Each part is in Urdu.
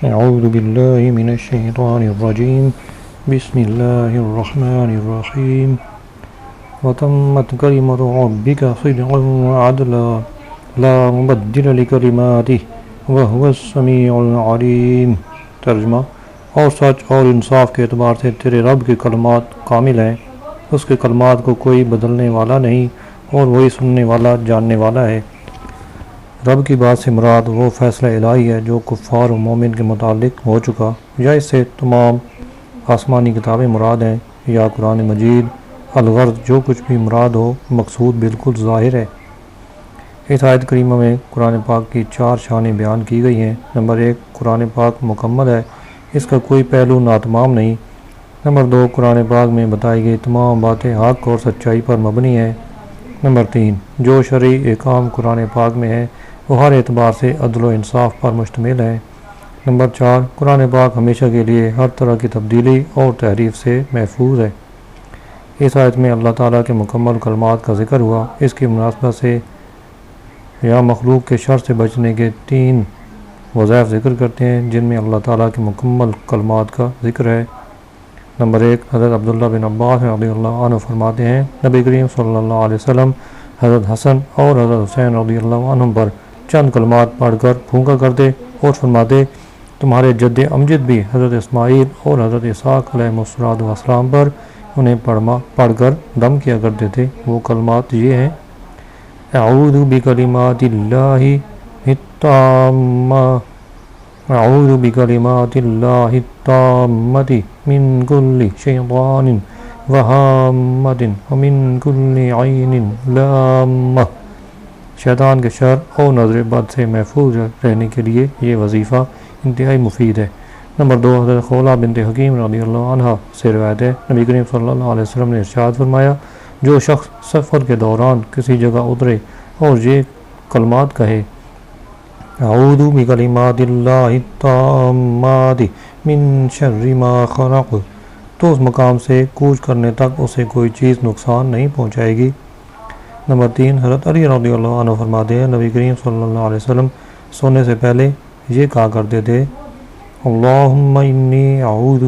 اعوذ باللہ من الشیطان الرجیم بسم اللہ الرحمن الرحیم وتمت کلمۃ ربک صدقا وعدلا لا مبدل لکلماتہ وہو السمیع العلیم۔ ترجمہ: اور سچ اور انصاف کے اعتبار سے تیرے رب کے کلمات کامل ہیں، اس کے کلمات کو کوئی بدلنے والا نہیں اور وہی سننے والا جاننے والا ہے۔ رب کی بات سے مراد وہ فیصلہ الہی ہے جو کفار و مومن کے متعلق ہو چکا، یا اس سے تمام آسمانی کتابیں مراد ہیں، یا قرآن مجید۔ الغرض جو کچھ بھی مراد ہو، مقصود بالکل ظاہر ہے۔ اس آیت کریمہ میں قرآن پاک کی 4 شانیں بیان کی گئی ہیں۔ نمبر 1، قرآن پاک مکمل ہے، اس کا کوئی پہلو ناتمام نہیں۔ نمبر 2، قرآن پاک میں بتائی گئی تمام باتیں حق اور سچائی پر مبنی ہیں۔ نمبر 3، جو شرعی احکام قرآن پاک میں ہیں وہ ہر اعتبار سے عدل و انصاف پر مشتمل ہے۔ نمبر 4، قرآن پاک ہمیشہ کے لیے ہر طرح کی تبدیلی اور تحریف سے محفوظ ہے۔ اس آیت میں اللہ تعالیٰ کے مکمل کلمات کا ذکر ہوا۔ اس کی مناسبت سے یا مخلوق کے شر سے بچنے کے 3 وظائف ذکر کرتے ہیں جن میں اللہ تعالیٰ کے مکمل کلمات کا ذکر ہے۔ نمبر 1، حضرت عبداللہ بن عباس رضی اللہ عنہ فرماتے ہیں، نبی کریم صلی اللہ علیہ وسلم حضرت حسن اور حضرت حسین رضی اللہ عنہ پر چند کلمات پڑھ کر پھونکا کرتے اور فرماتے، تمہارے جد امجد بھی حضرت اسماعیل اور حضرت اسحاق علیہ السلام پر انہیں پڑھ کر دم کیا کرتے تھے۔ وہ کلمات یہ ہیں: اعوذ بکلمات اللہ التامۃ من کل شیطان وہامۃ ومن کل عین لامہ۔ شیطان کے شر اور نظر بد سے محفوظ رہنے کے لیے یہ وظیفہ انتہائی مفید ہے۔ نمبر 2، حضرت خولہ بنت حکیم رضی اللہ عنہ سے روایت ہے، نبی کریم صلی اللہ علیہ وسلم نے ارشاد فرمایا، جو شخص سفر کے دوران کسی جگہ اترے اور یہ کلمات کہے، اعوذ بکلمات اللہ التامات من شر ما خلق، تو اس مقام سے کوچ کرنے تک اسے کوئی چیز نقصان نہیں پہنچائے گی۔ نمبر 3، حضرت علی رضی اللہ عنہ فرماتے ہیں، نبی کریم صلی اللہ علیہ وسلم سونے سے پہلے یہ کہا کرتے تھے، اللہم انی اعوذ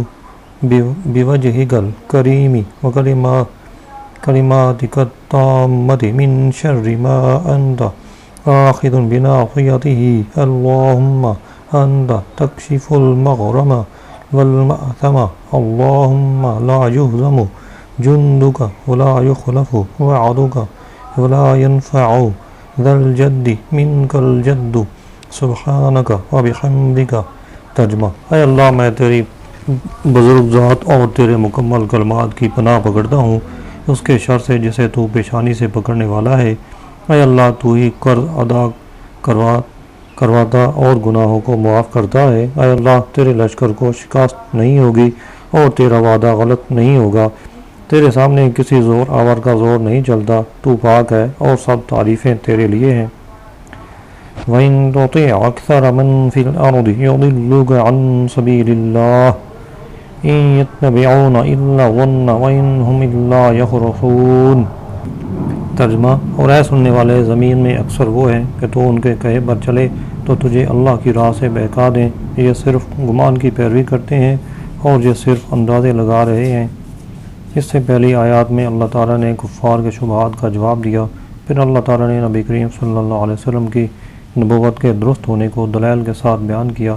بوجہک الکریم وکلماتک التامۃ من شر ما انت آخذ بناصیتہ، اللہم انت تکشف المغرم والمأثم، اللہم لا یہزم جندک ولا یخلف وعدک ولا ينفع ذا الجد منک الجد سبحانک وبحمدک۔ ترجمہ: اے اللہ، میں تیری بزرگ ذات اور تیرے مکمل کلمات کی پناہ پکڑتا ہوں اس کے شر سے جسے تو پیشانی سے پکڑنے والا ہے۔ اے اللہ، تو ہی قرض ادا کرواتا اور گناہوں کو معاف کرتا ہے۔ اے اللہ، تیرے لشکر کو شکست نہیں ہوگی اور تیرا وعدہ غلط نہیں ہوگا۔ تیرے سامنے کسی زور آور کا زور نہیں چلتا، تو پاک ہے اور سب تعریفیں تیرے لیے ہیں۔ وَإِن تُطِعْ أَكْثَرَ مَن فِي الْأَرْضِ يُضِلُّوكَ عَن سَبِيلِ اللَّهِ إِن يَتَّبِعُونَ إِلَّا الظَّنَّ وَإِنْ هُمْ إِلَّا يَخْرُصُونَ۔ ترجمہ: اور اے سننے والے، زمین میں اکثر وہ ہیں کہ تو ان کے کہے پر چلے تو تجھے اللہ کی راہ سے بہکا دیں، یہ صرف گمان کی پیروی کرتے ہیں اور یہ صرف اندازے لگا رہے ہیں۔ اس سے پہلی آیات میں اللہ تعالیٰ نے کفار کے شبہات کا جواب دیا، پھر اللہ تعالیٰ نے نبی کریم صلی اللہ علیہ وسلم کی نبوت کے درست ہونے کو دلائل کے ساتھ بیان کیا،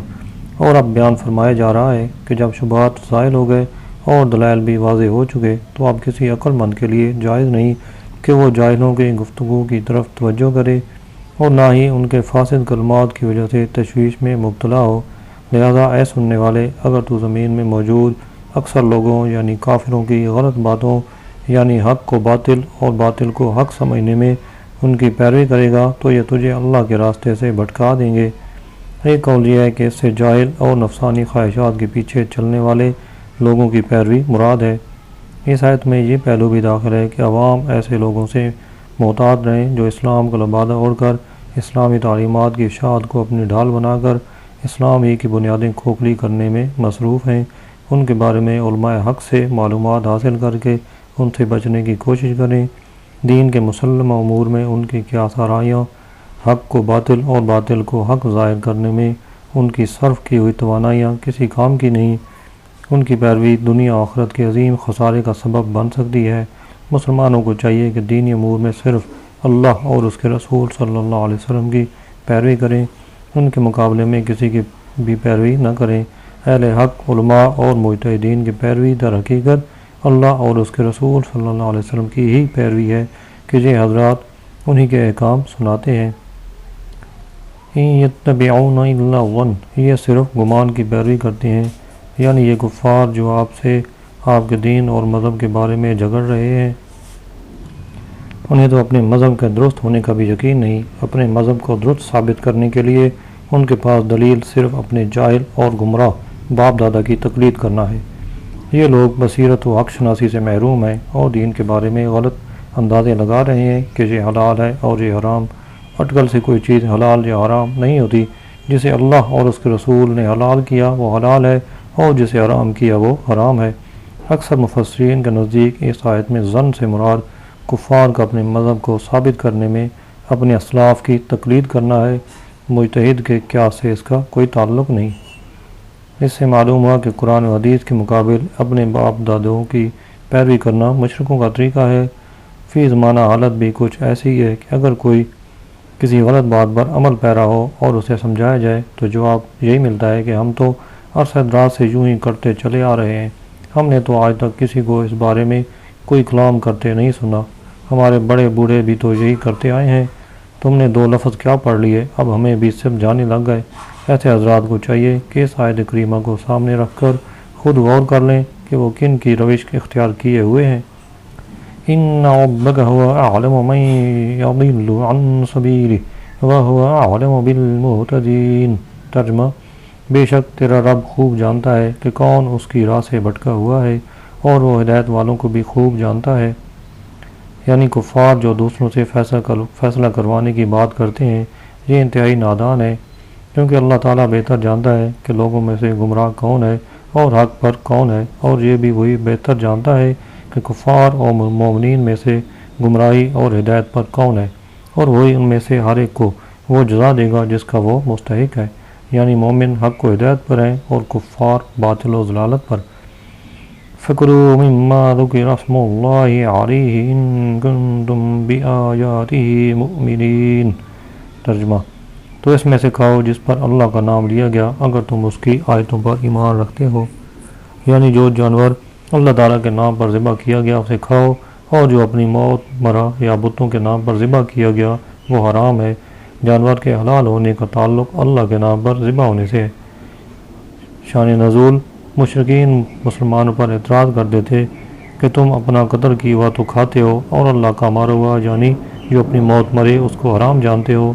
اور اب بیان فرمایا جا رہا ہے کہ جب شبہات زائل ہو گئے اور دلائل بھی واضح ہو چکے تو اب کسی عقل مند کے لیے جائز نہیں کہ وہ جاہلوں کی گفتگو کی طرف توجہ کرے اور نہ ہی ان کے فاسد کلمات کی وجہ سے تشویش میں مبتلا ہو۔ لہذا اے سننے والے، اگر تو زمین میں موجود اکثر لوگوں یعنی کافروں کی غلط باتوں یعنی حق کو باطل اور باطل کو حق سمجھنے میں ان کی پیروی کرے گا تو یہ تجھے اللہ کے راستے سے بھٹکا دیں گے۔ ایک قول یہ ہے کہ اس سے جاہل اور نفسانی خواہشات کے پیچھے چلنے والے لوگوں کی پیروی مراد ہے۔ اس آیت میں یہ پہلو بھی داخل ہے کہ عوام ایسے لوگوں سے محتاط رہیں جو اسلام کا لبادہ اوڑھ کر اسلامی تعلیمات کی اشاعت کو اپنی ڈھال بنا کر اسلام ہی کی بنیادیں کھوکھلی کرنے میں مصروف ہیں۔ ان کے بارے میں علماء حق سے معلومات حاصل کر کے ان سے بچنے کی کوشش کریں۔ دین کے مسلمہ امور میں ان کی قیاس آرائیاں حق کو باطل اور باطل کو حق ظاہر کرنے میں ان کی صرف کی ہوئی توانائیاں کسی کام کی نہیں، ان کی پیروی دنیا آخرت کے عظیم خسارے کا سبب بن سکتی ہے۔ مسلمانوں کو چاہیے کہ دینی امور میں صرف اللہ اور اس کے رسول صلی اللہ علیہ وسلم کی پیروی کریں، ان کے مقابلے میں کسی کی بھی پیروی نہ کریں۔ اہل حق علماء اور مجتہدین کی پیروی در حقیقت اللہ اور اس کے رسول صلی اللہ علیہ وسلم کی ہی پیروی ہے کہ یہ حضرات انہی کے احکام سناتے ہیں۔ إِن يَتَّبِعُونَ إِلَّا الظَّنَّ، یہ صرف گمان کی پیروی کرتے ہیں، یعنی یہ کفار جو آپ سے آپ کے دین اور مذہب کے بارے میں جھگڑ رہے ہیں، انہیں تو اپنے مذہب کے درست ہونے کا بھی یقین نہیں۔ اپنے مذہب کو درست ثابت کرنے کے لیے ان کے پاس دلیل صرف اپنے جاہل اور گمراہ باپ دادا کی تقلید کرنا ہے۔ یہ لوگ بصیرت و حق شناسی سے محروم ہیں اور دین کے بارے میں غلط اندازے لگا رہے ہیں کہ یہ حلال ہے اور یہ حرام۔ اٹکل سے کوئی چیز حلال یا حرام نہیں ہوتی، جسے اللہ اور اس کے رسول نے حلال کیا وہ حلال ہے اور جسے حرام کیا وہ حرام ہے۔ اکثر مفسرین کے نزدیک اس آیت میں ظن سے مراد کفار کا اپنے مذہب کو ثابت کرنے میں اپنے اسلاف کی تقلید کرنا ہے، مجتہد کے قیاس سے اس کا کوئی تعلق نہیں۔ اس سے معلوم ہوا کہ قرآن و حدیث کے مقابل اپنے باپ دادوں کی پیروی کرنا مشرکوں کا طریقہ ہے۔ فی زمانہ حالت بھی کچھ ایسی ہے کہ اگر کوئی کسی غلط بات پر عمل پیرا ہو اور اسے سمجھایا جائے تو جواب یہی ملتا ہے کہ ہم تو عرصہ دراز سے یوں ہی کرتے چلے آ رہے ہیں، ہم نے تو آج تک کسی کو اس بارے میں کوئی کلام کرتے نہیں سنا، ہمارے بڑے بوڑھے بھی تو یہی کرتے آئے ہیں، تم نے 2 لفظ کیا پڑھ لیے، اب ہمیں بھی سب جانے لگ گئے۔ ایسے حضرات کو چاہیے کہ اس آیت کریمہ کو سامنے رکھ کر خود غور کر لیں کہ وہ کن کی روش اختیار کیے ہوئے ہیں۔ إِنَّ رَبَّكَ هُوَ أَعْلَمُ مَن يَضِلُّ عَن سَبِيلِهِ وَهُوَ أَعْلَمُ بِالْمُهْتَدِينَ۔ ترجمہ، بے شک تیرا رب خوب جانتا ہے کہ کون اس کی راہ سے بھٹکا ہوا ہے اور وہ ہدایت والوں کو بھی خوب جانتا ہے۔ یعنی کفار جو دوسروں سے فیصلہ کروانے کی بات کرتے ہیں، یہ انتہائی نادان ہے، کیونکہ اللہ تعالیٰ بہتر جانتا ہے کہ لوگوں میں سے گمراہ کون ہے اور حق پر کون ہے، اور یہ بھی وہی بہتر جانتا ہے کہ کفار اور مومنین میں سے گمراہی اور ہدایت پر کون ہے، اور وہی ان میں سے ہر ایک کو وہ جزا دے گا جس کا وہ مستحق ہے۔ یعنی مومن حق و ہدایت پر ہیں اور کفار باطل و ضلالت پر۔ فَكُلُوا مِمَّا ذُكِرَ اسْمُ اللَّهِ عَلَيْهِ إِن كُنتُم بِآيَاتِهِ مُؤْمِنِينَ۔ ترجمہ، تو اس میں سے کھاؤ جس پر اللہ کا نام لیا گیا اگر تم اس کی آیتوں پر ایمان رکھتے ہو۔ یعنی جو جانور اللہ تعالیٰ کے نام پر ذبح کیا گیا اسے کھاؤ، اور جو اپنی موت مرا یا بتوں کے نام پر ذبح کیا گیا وہ حرام ہے۔ جانور کے حلال ہونے کا تعلق اللہ کے نام پر ذبح ہونے سے ہے۔ شان نزول، مشرکین مسلمانوں پر اعتراض کرتے تھے کہ تم اپنا قتل کی ہوا تو کھاتے ہو اور اللہ کا مارا ہوا یعنی جو اپنی موت مرے اس کو حرام جانتے ہو۔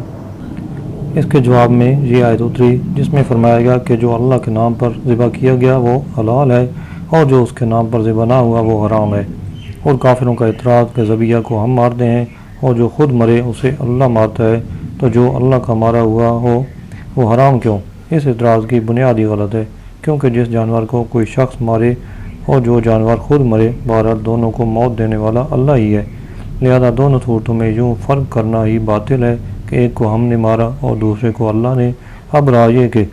اس کے جواب میں یہ آیت اتری جس میں فرمایا گیا کہ جو اللہ کے نام پر ذبح کیا گیا وہ حلال ہے اور جو اس کے نام پر ذبح نہ ہوا وہ حرام ہے۔ اور کافروں کا اعتراض کہ ذبیحہ کو ہم مارتے ہیں اور جو خود مرے اسے اللہ مارتا ہے، تو جو اللہ کا مارا ہوا ہو وہ حرام کیوں؟ اس اعتراض کی بنیاد ہی غلط ہے، کیونکہ جس جانور کو کوئی شخص مارے اور جو جانور خود مرے، بہرحال دونوں کو موت دینے والا اللہ ہی ہے، لہذا دونوں صورتوں میں یوں فرق کرنا ہی باطل ہے کہ ایک کو ہم نے مارا اور دوسرے کو اللہ نے۔ اب رہا یہ کہ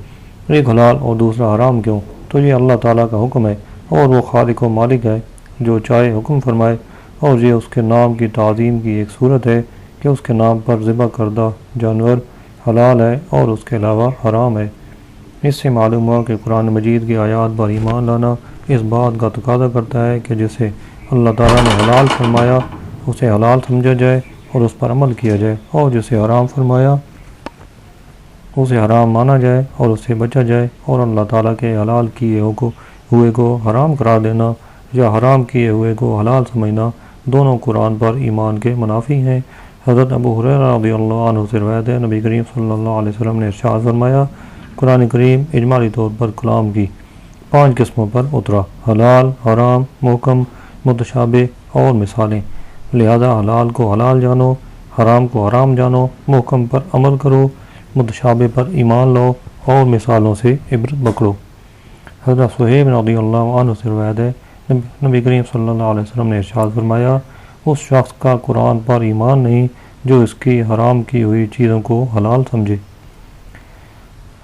ایک حلال اور دوسرا حرام کیوں، تو یہ اللہ تعالیٰ کا حکم ہے اور وہ خالق و مالک ہے جو چاہے حکم فرمائے، اور یہ اس کے نام کی تعظیم کی ایک صورت ہے کہ اس کے نام پر ذبح کردہ جانور حلال ہے اور اس کے علاوہ حرام ہے۔ اس سے معلوم ہوا کہ قرآن مجید کی آیات پر ایمان لانا اس بات کا تقاضا کرتا ہے کہ جسے اللہ تعالیٰ نے حلال فرمایا اسے حلال سمجھا جائے اور اس پر عمل کیا جائے، اور جسے حرام فرمایا اسے حرام مانا جائے اور اس سے بچا جائے، اور اللہ تعالیٰ کے حلال کیے ہوئے کو حرام قرار دینا یا حرام کیے ہوئے کو حلال سمجھنا دونوں قرآن پر ایمان کے منافی ہیں۔ حضرت ابو ہریرہ رضی اللہ عنہ سے روایت ہے، نبی کریم صلی اللہ علیہ وسلم نے ارشاد فرمایا، قرآن کریم اجمالی طور پر کلام کی 5 قسموں پر اترا: حلال، حرام، محکم، متشابہ اور مثالیں۔ لہذا حلال کو حلال جانو، حرام کو حرام جانو، محکم پر عمل کرو، متشابہ پر ایمان لو اور مثالوں سے عبرت پکڑو۔ حضرت صہیب رضی اللہ عنہ سے روایت ہے، نبی کریم صلی اللہ علیہ وسلم نے ارشاد فرمایا، اس شخص کا قرآن پر ایمان نہیں جو اس کی حرام کی ہوئی چیزوں کو حلال سمجھے۔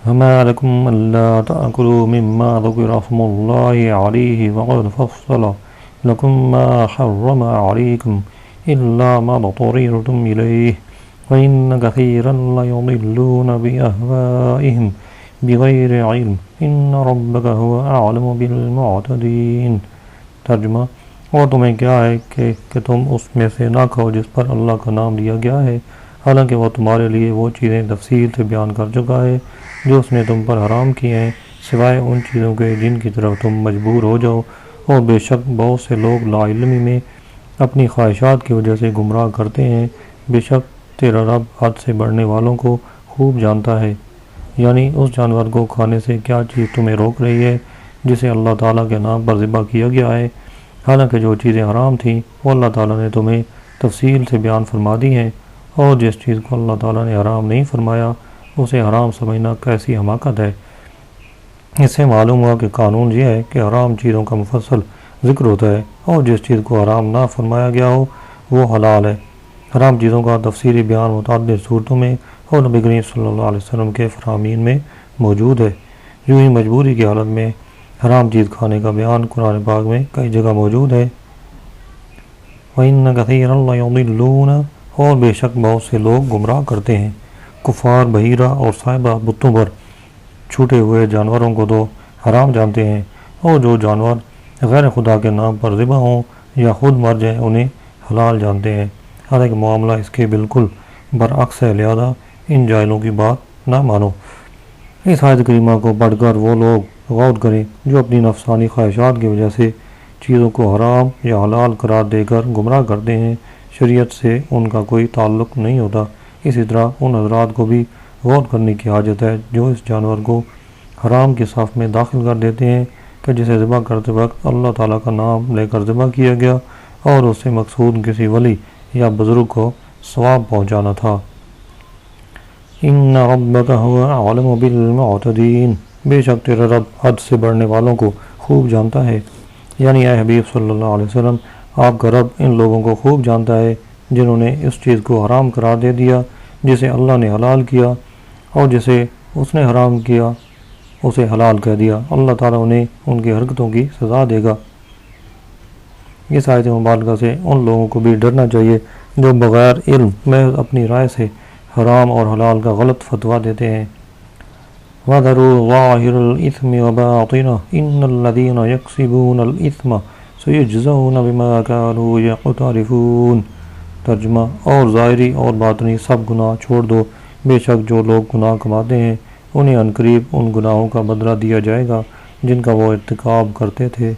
وما لكم ألا تأكلوا مما ذكر اسم الله عليه وقد فصل لكم ما حرم عليكم إلا ما اضطررتم إليه وإن كثيرا ليضلون بأهوائهم بغير علم إن ربك هو أعلم بالمعتدين۔ ترجمہ، اور تمہیں کیا ہے کہ تم اس میں سے نہ کھاؤ جس پر اللہ کا نام لیا گیا ہے، حالانکہ وہ تمہارے لیے وہ چیزیں تفصیل سے بیان کر چکا ہے جو اس نے تم پر حرام کی ہیں، سوائے ان چیزوں کے جن کی طرف تم مجبور ہو جاؤ، اور بے شک بہت سے لوگ لا علمی میں اپنی خواہشات کی وجہ سے گمراہ کرتے ہیں۔ بے شک تیرا رب حد سے بڑھنے والوں کو خوب جانتا ہے۔ یعنی اس جانور کو کھانے سے کیا چیز تمہیں روک رہی ہے جسے اللہ تعالیٰ کے نام پر ذبح کیا گیا ہے، حالانکہ جو چیزیں حرام تھیں وہ اللہ تعالیٰ نے تمہیں تفصیل سے بیان فرما دی ہیں، اور جس چیز کو اللہ تعالیٰ نے حرام نہیں فرمایا اسے حرام سمجھنا کیسی حماقت ہے۔ اس سے معلوم ہوا کہ قانون یہ ہے کہ حرام چیزوں کا مفصل ذکر ہوتا ہے، اور جس چیز کو حرام نہ فرمایا گیا ہو وہ حلال ہے۔ حرام چیزوں کا تفصیلی بیان متعدد صورتوں میں اور نبی کریم صلی اللہ علیہ وسلم کے فرامین میں موجود ہے۔ یوں ہی مجبوری کی حالت میں حرام چیز کھانے کا بیان قرآن پاک میں کئی جگہ موجود ہے۔ وَإِنَّ كَثِيرًا لَيُضِلُّونَ، اور بے شک بہت سے لوگ گمراہ کرتے ہیں۔ کفار بحیرہ اور صاحبہ بتوں پر چھوٹے ہوئے جانوروں کو تو حرام جانتے ہیں، اور جو جانور غیر خدا کے نام پر ذبح ہوں یا خود مر جائیں انہیں حلال جانتے ہیں، حالانکہ معاملہ اس کے بالکل برعکس ہے، لہذا ان جاہلوں کی بات نہ مانو۔ اس آیت کریمہ کو پڑھ کر وہ لوگ غور کریں جو اپنی نفسانی خواہشات کی وجہ سے چیزوں کو حرام یا حلال قرار دے کر گمراہ کرتے ہیں، شریعت سے ان کا کوئی تعلق نہیں ہوتا۔ اسی طرح ان حضرات کو بھی غور کرنے کی حاجت ہے جو اس جانور کو حرام کی صف میں داخل کر دیتے ہیں کہ جسے ذبح کرتے وقت اللہ تعالیٰ کا نام لے کر ذبح کیا گیا اور اس سے مقصود کسی ولی یا بزرگ کو ثواب پہنچانا تھا۔ ان ربک هو اعلم بالمعتدین، بے شک تیرا رب حد سے بڑھنے والوں کو خوب جانتا ہے۔ یعنی اے حبیب صلی اللہ علیہ وسلم، آپ کا رب ان لوگوں کو خوب جانتا ہے جنہوں نے اس چیز کو حرام قرار دے دیا جسے اللہ نے حلال کیا، اور جسے اس نے حرام کیا اسے حلال کہہ دیا۔ اللہ تعالیٰ انہیں ان کی حرکتوں کی سزا دے گا۔ اس آیت مبارکہ سے ان لوگوں کو بھی ڈرنا چاہیے جو بغیر علم محض اپنی رائے سے حرام اور حلال کا غلط فتویٰ دیتے ہیں۔ وَذَرُوا ظَاهِرَ الْإِثْمِ وَبَاطِنَهُ إِنَّ الَّذِينَ يَكْسِبُونَ الْإِثْمَ سَيُجْزَوْنَ بِمَا كَانُوا يَقْتَرِفُونَ۔ ترجمہ، اور ظاہری اور باطنی سب گناہ چھوڑ دو، بے شک جو لوگ گناہ کماتے ہیں انہیں عنقریب ان گناہوں کا بدلہ دیا جائے گا جن کا وہ ارتکاب کرتے تھے۔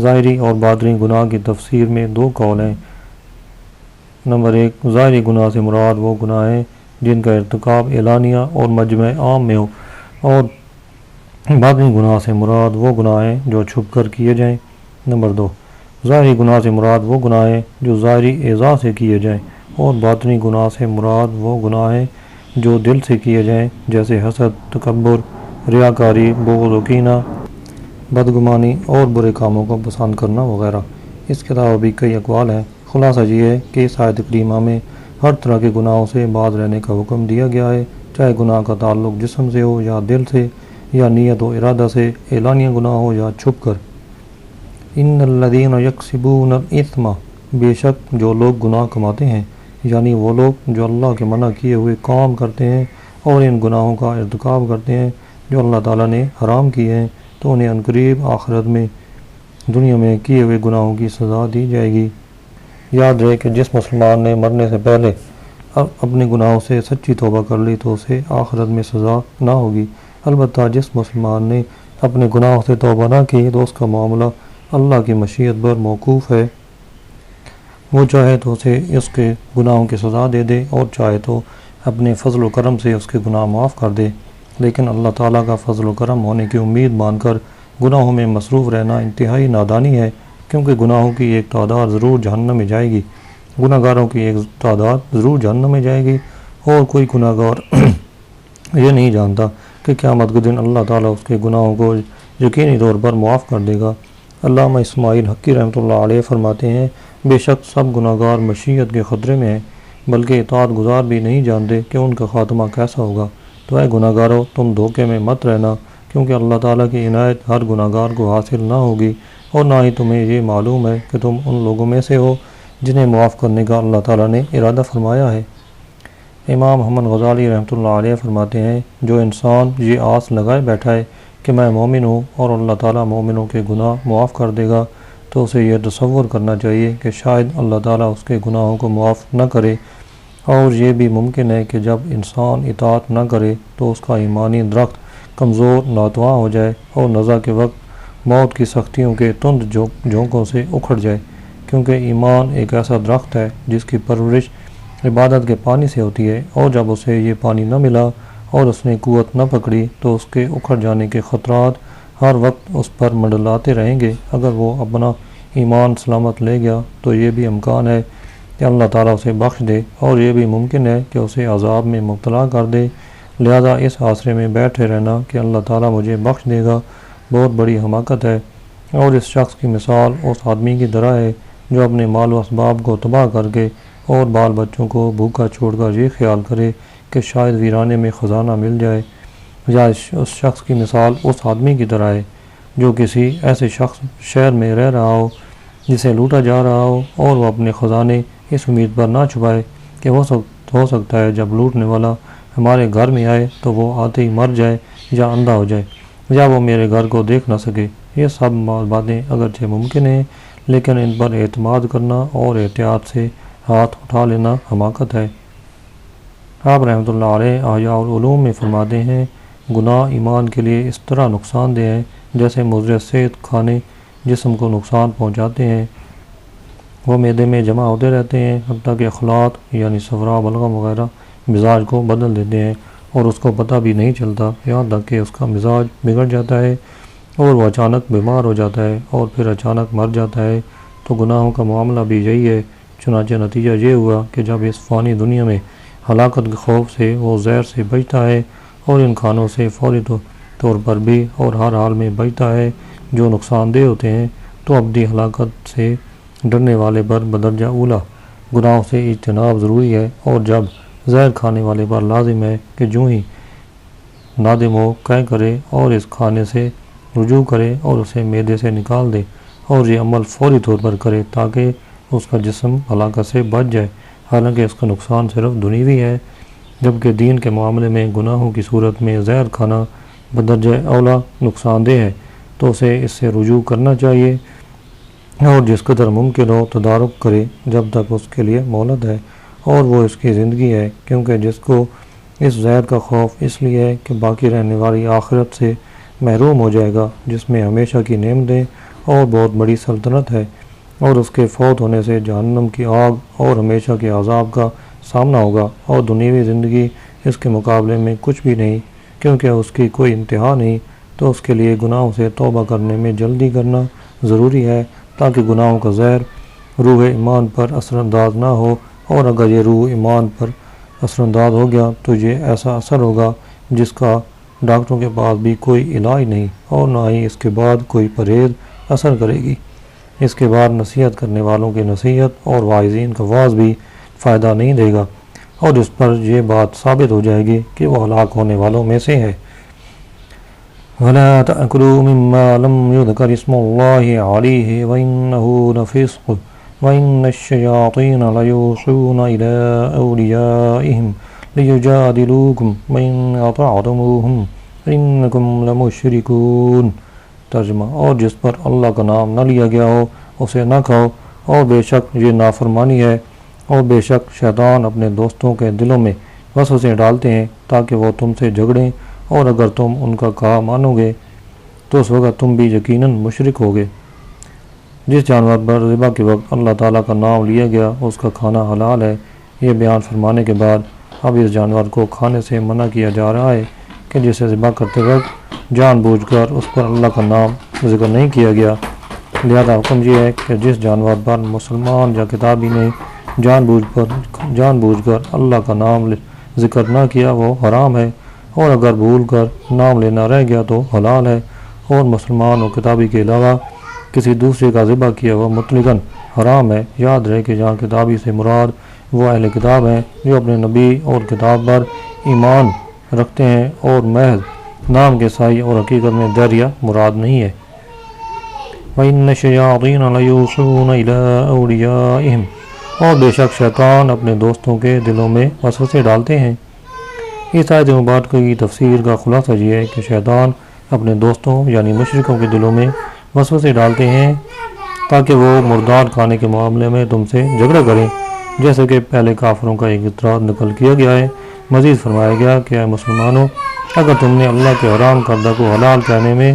ظاہری اور باطنی گناہ کی تفسیر میں دو قول ہیں۔ نمبر 1، ظاہری گناہ سے مراد وہ گناہ ہیں جن کا ارتکاب اعلانیہ اور مجمع عام میں ہو، اور باطنی گناہ سے مراد وہ گناہ ہیں جو چھپ کر کیے جائیں۔ نمبر 2، ظاہری گناہ سے مراد وہ گناہ ہیں جو ظاہری اعضاء سے کیے جائیں، اور باطنی گناہ سے مراد وہ گناہ ہیں جو دل سے کیے جائیں، جیسے حسد، تکبر، ریاکاری، بغض و کینہ، بدگمانی اور برے کاموں کو پسند کرنا وغیرہ۔ اس کے علاوہ بھی کئی اقوال ہیں۔ خلاصہ یہ ہے کہ اس آیت کریمہ میں ہر طرح کے گناہوں سے باز رہنے کا حکم دیا گیا ہے، چاہے گناہ کا تعلق جسم سے ہو یا دل سے یا نیت و ارادہ سے، اعلانیہ گناہ ہو یا چھپ کر۔ ان الذین یکسبون الاثم، بے شک جو لوگ گناہ کماتے ہیں، یعنی وہ لوگ جو اللہ کے منع کیے ہوئے کام کرتے ہیں اور ان گناہوں کا ارتکاب کرتے ہیں جو اللہ تعالیٰ نے حرام کیے ہیں، تو انہیں عنقریب آخرت میں دنیا میں کیے ہوئے گناہوں کی سزا دی جائے گی۔ یاد رہے کہ جس مسلمان نے مرنے سے پہلے اپنے گناہوں سے سچی توبہ کر لی تو اسے آخرت میں سزا نہ ہوگی، البتہ جس مسلمان نے اپنے گناہوں سے توبہ نہ کی تو اس کا معاملہ اللہ کی مشیت پر موقوف ہے، وہ چاہے تو اسے اس کے گناہوں کی سزا دے دے اور چاہے تو اپنے فضل و کرم سے اس کے گناہ معاف کر دے، لیکن اللہ تعالیٰ کا فضل و کرم ہونے کی امید مان کر گناہوں میں مصروف رہنا انتہائی نادانی ہے، کیونکہ گناہوں کی ایک تعداد ضرور جہنم میں جائے گی، گناہ گاروں کی ایک تعداد ضرور جہنم میں جائے گی، اور کوئی گناہ گار یہ نہیں جانتا کہ قیامت کے دن اللہ تعالیٰ اس کے گناہوں کو یقینی طور پر معاف کر دے گا۔ علامہ اسماعیل حقی رحمۃ اللہ علیہ فرماتے ہیں، بے شک سب گناہ گار مشیت کے خطرے میں ہیں، بلکہ اطاعت گزار بھی نہیں جانتے کہ ان کا خاتمہ کیسا ہوگا۔ تو اے گناہ گارو تم دھوکے میں مت رہنا، کیونکہ اللہ تعالیٰ کی عنایت ہر گناہ گار کو حاصل نہ ہوگی، اور نہ ہی تمہیں یہ معلوم ہے کہ تم ان لوگوں میں سے ہو جنہیں معاف کرنے کا اللہ تعالیٰ نے ارادہ فرمایا ہے۔ امام محمد غزالی رحمۃ اللہ علیہ فرماتے ہیں، جو انسان یہ آس لگائے بیٹھا ہے کہ میں مومن ہوں اور اللہ تعالیٰ مومنوں کے گناہ معاف کر دے گا، تو اسے یہ تصور کرنا چاہیے کہ شاید اللہ تعالیٰ اس کے گناہوں کو معاف نہ کرے، اور یہ بھی ممکن ہے کہ جب انسان اطاعت نہ کرے تو اس کا ایمانی درخت کمزور ناتواں ہو جائے اور نزا کے وقت موت کی سختیوں کے تند جھونکوں سے اکھڑ جائے، کیونکہ ایمان ایک ایسا درخت ہے جس کی پرورش عبادت کے پانی سے ہوتی ہے، اور جب اسے یہ پانی نہ ملا اور اس نے قوت نہ پکڑی تو اس کے اکھڑ جانے کے خطرات ہر وقت اس پر منڈلاتے رہیں گے۔ اگر وہ اپنا ایمان سلامت لے گیا تو یہ بھی امکان ہے کہ اللہ تعالیٰ اسے بخش دے، اور یہ بھی ممکن ہے کہ اسے عذاب میں مبتلا کر دے، لہذا اس آسرے میں بیٹھے رہنا کہ اللہ تعالیٰ مجھے بخش دے گا بہت بڑی حماقت ہے۔ اور اس شخص کی مثال اس آدمی کی طرح ہے جو اپنے مال و اسباب کو تباہ کر کے اور بال بچوں کو بھوکا چھوڑ کر یہ خیال کرے کہ شاید ویرانے میں خزانہ مل جائے، یا اس شخص کی مثال اس آدمی کی طرح ہے جو کسی ایسے شہر میں رہ رہا ہو جسے لوٹا جا رہا ہو، اور وہ اپنے خزانے اس امید پر نہ چھپائے کہ ہو سکتا ہے جب لوٹنے والا ہمارے گھر میں آئے تو وہ آتے ہی مر جائے یا اندھا ہو جائے، یا وہ میرے گھر کو دیکھ نہ سکے۔ یہ سب باتیں اگرچہ ممکن ہیں، لیکن ان پر اعتماد کرنا اور احتیاط سے ہاتھ اٹھا لینا حماقت ہے۔ آپ رحمۃ اللہ علیہ احیاء العلوم میں فرماتے ہیں، گناہ ایمان کے لیے اس طرح نقصان دہ ہیں جیسے مضر صحت کھانے جسم کو نقصان پہنچاتے ہیں، وہ معدے میں جمع ہوتے رہتے ہیں حتیٰ کہ اخلاط یعنی صفرا بلغم وغیرہ مزاج کو بدل دیتے ہیں، اور اس کو پتہ بھی نہیں چلتا، یہاں تک کہ اس کا مزاج بگڑ جاتا ہے اور وہ اچانک بیمار ہو جاتا ہے اور پھر اچانک مر جاتا ہے۔ تو گناہوں کا معاملہ بھی یہی ہے، چنانچہ نتیجہ یہ ہوا کہ جب اس فانی دنیا میں ہلاکت کے خوف سے وہ زہر سے بچتا ہے اور ان کھانوں سے فوری طور پر بھی اور ہر حال میں بچتا ہے جو نقصان دہ ہوتے ہیں، تو ابدی ہلاکت سے ڈرنے والے پر بدرجہ اولا گناہوں سے اجتناب ضروری ہے، اور جب زہر کھانے والے پر لازم ہے کہ جو ہی نادم ہو قے کرے اور اس کھانے سے رجوع کرے اور اسے معدے سے نکال دے، اور یہ عمل فوری طور پر کرے تاکہ اس کا جسم ہلاکت سے بچ جائے، حالانکہ اس کا نقصان صرف دنیوی ہے، جبکہ دین کے معاملے میں گناہوں کی صورت میں زہر کھانا بدرجہ اولا نقصان دہ ہے، تو اسے اس سے رجوع کرنا چاہیے اور جس قدر ممکن ہو تدارک کرے جب تک اس کے لیے مہلت ہے اور وہ اس کی زندگی ہے، کیونکہ جس کو اس زہر کا خوف اس لیے ہے کہ باقی رہنے والی آخرت سے محروم ہو جائے گا جس میں ہمیشہ کی نعمتیں اور بہت بڑی سلطنت ہے، اور اس کے فوت ہونے سے جہنم کی آگ اور ہمیشہ کے عذاب کا سامنا ہوگا، اور دنیوی زندگی اس کے مقابلے میں کچھ بھی نہیں، کیونکہ اس کی کوئی انتہا نہیں، تو اس کے لیے گناہوں سے توبہ کرنے میں جلدی کرنا ضروری ہے تاکہ گناہوں کا زہر روح ایمان پر اثر انداز نہ ہو، اور اگر یہ روح ایمان پر اثر انداز ہو گیا تو یہ ایسا اثر ہوگا جس کا ڈاکٹروں کے پاس بھی کوئی علاج نہیں، اور نہ ہی اس کے بعد کوئی پرہیز اثر کرے گی۔ اس کے بعد نصیحت کرنے والوں کی نصیحت اور واعظین کا وعظ بھی فائدہ نہیں دے گا، اور اس پر یہ بات ثابت ہو جائے گی کہ وہ ہلاک ہونے والوں میں سے ہے۔ وَلَا تَأْكُلُوا مِمَّا لَمْ يُذْكَرِ اسْمُ اللَّهِ عَلَيْهِ وَإِنَّهُ لَفِسْقٌ وَإِنَّ الشَّيَاطِينَ لَيُوحُونَ إِلَىٰ أَوْلِيَائِهِمْ لِيُجَادِلُوكُمْ وَإِنْ أَطَعْتُمُوهُمْ إِنَّكُمْ لَمُشْرِكُونَ۔ ترجمہ، اور جس پر اللہ کا نام نہ لیا گیا ہو اسے نہ کھاؤ، اور بے شک یہ نافرمانی ہے، اور بے شک شیطان اپنے دوستوں کے دلوں میں وسوسے ڈالتے ہیں تاکہ وہ تم سے جھگڑیں، اور اگر تم ان کا کہا مانو گے تو اس وقت تم بھی یقیناً مشرک ہوگے۔ جس جانور پر ذبح کے وقت اللہ تعالیٰ کا نام لیا گیا اس کا کھانا حلال ہے۔ یہ بیان فرمانے کے بعد اب اس جانور کو کھانے سے منع کیا جا رہا ہے کہ جسے ذبح کرتے وقت جان بوجھ کر اس پر اللہ کا نام ذکر نہیں کیا گیا، لہذا حکم یہ ہے کہ جس جانور پر مسلمان یا کتابی نے جان بوجھ کر اللہ کا نام ذکر نہ کیا وہ حرام ہے، اور اگر بھول کر نام لینا رہ گیا تو حلال ہے، اور مسلمان و کتابی کے علاوہ کسی دوسرے کا ذبح کیا وہ مطلقاً حرام ہے۔ یاد رہے کہ جہاں کتابی سے مراد وہ اہل کتاب ہیں جو اپنے نبی اور کتاب پر ایمان رکھتے ہیں اور محض نام کے سائی اور حقیقت میں دریا مراد نہیں ہے۔ وَإِنَّ الشَّيَاطِينَ لَيُوحُونَ إِلَىٰ أَوْلِيَائِهِمْ، اور بے شک شیطان اپنے دوستوں کے دلوں میں وسوسے ڈالتے ہیں۔ اس آیت مبارکہ کی تفسیر کا خلاصہ یہ ہے کہ شیطان اپنے دوستوں یعنی مشرکوں کے دلوں میں وسوسے ڈالتے ہیں تاکہ وہ مردار کھانے کے معاملے میں تم سے جھگڑا کریں، جیسے کہ پہلے کافروں کا ایک اعتراض نقل کیا گیا ہے۔ مزید فرمایا گیا کہ اے مسلمانوں، اگر تم نے اللہ کے حرام کردہ کو حلال کہنے میں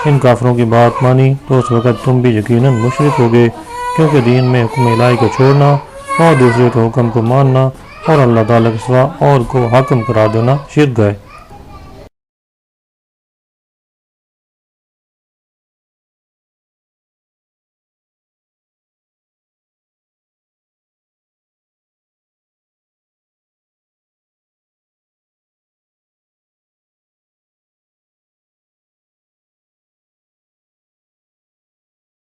ان کافروں کی بات مانی تو اس وقت تم بھی یقیناً مشرک ہوگے، کیونکہ دین میں حکم الہی کو چھوڑنا اور دوسرے کے حکم کو ماننا اور اللہ تعالیٰ کے سوا اور کو حاکم قرار دینا شرک ہے۔